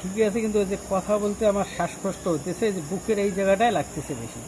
ঠিকই আছে, কিন্তু ওই যে কথা বলতে আমার শ্বাসকষ্ট হতেছে, যে বুকের এই জায়গাটায় লাগতেছে বেশি।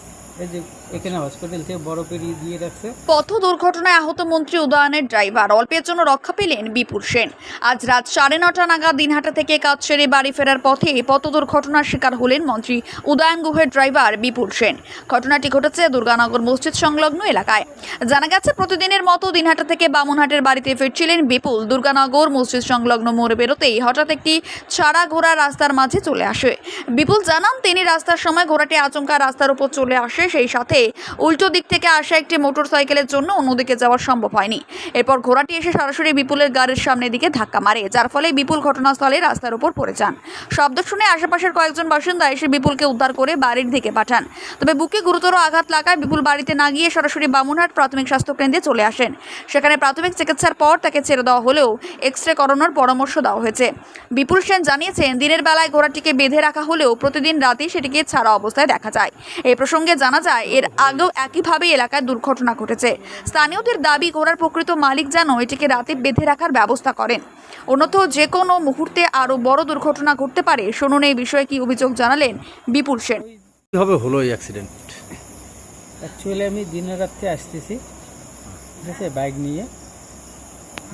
এই যে এখানে হসপিটাল থেকে বরফের দিয়ে রাখছে। পথ দুর্ঘটনায় আহত মন্ত্রী উদয়নের ড্রাইভার অল্পের জন্য রক্ষা পেলেন বিপুল সেন। আজ রাত 9:30 নাগাদ দিনহাটা থেকে কাজ সেরে বাড়ি ফেরার পথে পথ দুর্ঘটনার শিকার হলেন মন্ত্রী উদয়ন গুহের ড্রাইভার বিপুল সেন। ঘটনাটি ঘটেছে দুর্গানগর মসজিদ সংলগ্ন এলাকায়। জানা গেছে, প্রতিদিনের মতো দিনহাটা থেকে বামুনহাটের বাড়িতে ফিরছিলেন বিপুল। দুর্গানগর মসজিদ সংলগ্ন মোড়ে বেরোতেই হঠাৎ একটি ছাড়া ঘোড়া রাস্তার মাঝে চলে আসে। বিপুল জানান, তিনি রাস্তার সময় ঘোড়াটি আচমকা রাস্তার উপর চলে আসে, সেই সাথে উল্টো দিক থেকে আসা একটি মোটরসাইকেলের জন্য অন্যদিকে যাওয়া সম্ভব হয়নি। এরপর ঘোড়াটি এসে সরাসরি বিপুলের গাড়ির সামনের দিকে ধাক্কা মারে, যার ফলে বিপুল ঘটনাস্থলে রাস্তার উপর পড়ে যান। শব্দ শুনে আশেপাশের কয়েকজন বাসিন্দা এসে বিপুলকে উদ্ধার করে বাড়ির দিকে পাঠান। তবে বুকে গুরুতর আঘাত লাগায় বিপুল বাড়িতে না গিয়ে সরাসরি বামুনহাট প্রাথমিক স্বাস্থ্যকেন্দ্রে চলে আসেন। সেখানে প্রাথমিক চিকিৎসার পর তাকে ছেড়ে দেওয়া হলেও এক্স-রে করানোর পরামর্শ দেওয়া হয়েছে। বিপুল সেন জানিয়েছেন, দিনের বেলায় ঘোড়াটিকে বেঁধে রাখা হলেও প্রতিদিন রাতেই সেটিকে ছাড়া অবস্থায় দেখা যায়। এই প্রসঙ্গে জানা যায়, এর আগেও একইভাবে এলাকায় দুর্ঘটনা ঘটেছে। স্থানীয়দের দাবি, ঘোড়ার প্রকৃত মালিক যেন এটিকে রাতে বেঁধে রাখার ব্যবস্থা করেন, অন্যথা যে কোনো মুহূর্তে আরও বড় দুর্ঘটনা ঘটতে পারে। শুনুন এই বিষয়ে কি অভিযোগ জানালেন বিপুল সেন। কিভাবে হলো এই অ্যাক্সিডেন্ট? অ্যাকচুয়ালি আমি দিনের রাত্রে আসতেছি, ঠিক আছে, বাইক নিয়ে।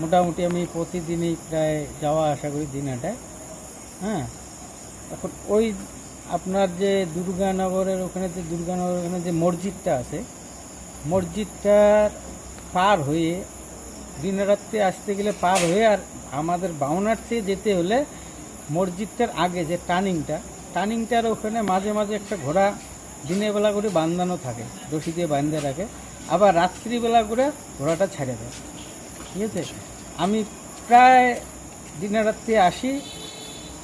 মোটামুটি আমি প্রতিদিনই প্রায় যাওয়া আসা করি দিনহাটায়। হ্যাঁ, এখন ওই আপনার যে দুর্গানগরের ওখানে যে মসজিদটা আছে, মসজিদটার পার হয়ে দিনরাত্রে আসতে গেলে পার হয়ে, আর আমাদের বাউনার থেকে যেতে হলে মসজিদটার আগে যে টার্নিংটার ওখানে মাঝে মাঝে একটা ঘোড়া দিনের বেলা করে বাঁধানো থাকে, রশি দিয়ে বাঁধে রাখে, আবার রাত্রিবেলা করে ঘোড়াটা ছেড়ে দেয়। ঠিক আছে, আমি প্রায় দিনের রাত্রে আসি,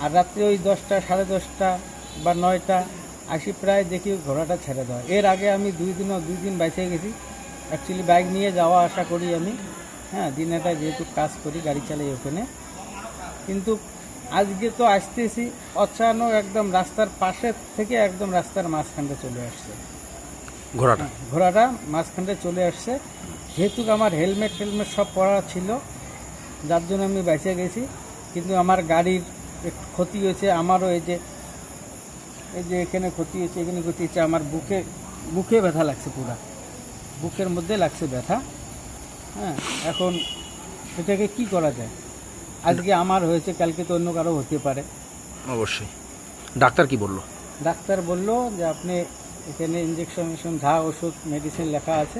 আর রাত্রে ওই 10টা, 10:30 বা 9টা আসি, প্রায় দেখি ঘোড়াটা ছেড়ে দেওয়া। এর আগে আমি 2 দিন বেঁচে গেছি। অ্যাকচুয়ালি বাইক নিয়ে যাওয়া আসা করি আমি, হ্যাঁ, দিনেটায় যেহেতু কাজ করি, গাড়ি চালাই ওখানে। কিন্তু আজকে তো আসতেছি, অচানক একদম রাস্তার পাশে থেকে একদম রাস্তার মাঝখানটা চলে আসছে ঘোড়াটা মাঝখানটা চলে আসছে। যেহেতু আমার হেলমেট সব পরা ছিল, যার জন্য আমি বেঁচে গেছি। কিন্তু আমার গাড়ির একটু ক্ষতি হয়েছে, আমারও এই যে এখানে ক্ষতি হয়েছে, এখানে ক্ষতি হয়েছে। আমার বুকে ব্যথা লাগছে, পুরা বুকের মধ্যে লাগছে ব্যথা। হ্যাঁ, এখন এটাকে কি করা যায়? আজকে আমার হয়েছে, কালকে তো অন্য কারো হতে পারে। অবশ্যই। ডাক্তার কি বললো? ডাক্তার বলল যে আপনি এখানে ইঞ্জেকশন যা ওষুধ মেডিসিন লেখা আছে,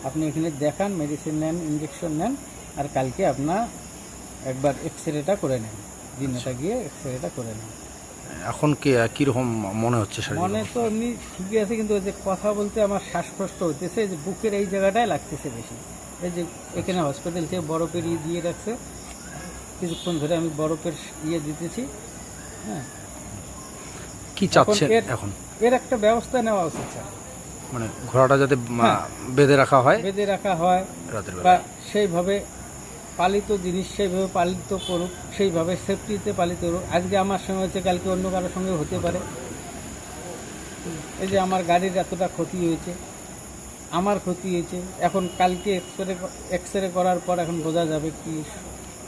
আপনি এখানে দেখান, মেডিসিন নেন, ইঞ্জেকশন নেন, আর কালকে আপনার একবার এক্সরেটা করে নেন, দিনটা গিয়ে এক্সরেটা করে নেন। এখন কীরকম মনে হচ্ছে? মনে তো এমনি ঠিকই আছে, কিন্তু ওই যে কথা বলতে আমার শ্বাসকষ্ট হতেছে, যে বুকের এই জায়গাটায় লাগতেছে বেশি। এই যে এখানে হসপিটাল থেকে বরফের দিয়ে রাখছে, কিছুক্ষণ ধরে আমি বরফের দিতেছি। হ্যাঁ, কি চাচ্ছেন এখন? এর একটা ব্যবস্থা নেওয়া উচিত স্যার। মানে ঘোড়াটা যাতে বেঁধে রাখা হয় রাতের বেলা, বা সেইভাবে পালিত জিনিস সেইভাবে পালিত করুক, সেইভাবে সেফটিতে পালিত করুক। আজকে আমার সঙ্গে হচ্ছে, কালকে অন্য কারোর সঙ্গে হতে পারে। এই যে আমার গাড়ির এতটা ক্ষতি হয়েছে, আমার ক্ষতি হয়েছে, এখন কালকে এক্সরে করার পর এখন বোঝা যাবে কি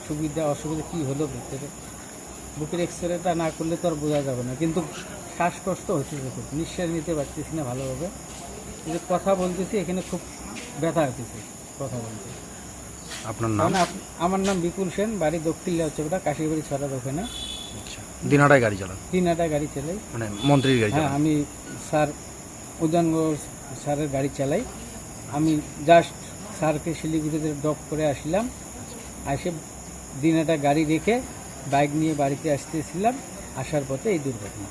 সুবিধা অসুবিধা কী হলো ভিতরে। বুকের এক্সরেটা না করলে তো আর বোঝা যাবে না। কিন্তু শ্বাসকষ্ট হচ্ছে, খুব নিঃশ্বাস নিতে পারতেছি না ভালোভাবে। এই যে কথা বলতেছি, এখানে খুব ব্যথা হতেছে কথা বলতে। আপনার নাম? আমার নাম বিপুল সেন, বাড়ি দক্ষিণ লাউচকটা, কাশিবাড়ি ছড়ার ওখানে। দিনহাটায় গাড়ি চালান? দিনহাটায় গাড়ি চালাই, মানে মন্ত্রীর গাড়ি? হ্যাঁ, আমি স্যার উদয়ন স্যারের গাড়ি চালাই। আমি জাস্ট স্যারকে শিলিগুড়িতে ড্রপ করে আসলাম, এসে দিনহাটা গাড়ি রেখে বাইক নিয়ে বাড়িতে আসতেছিলাম, আসার পথে এই দুর্ঘটনা।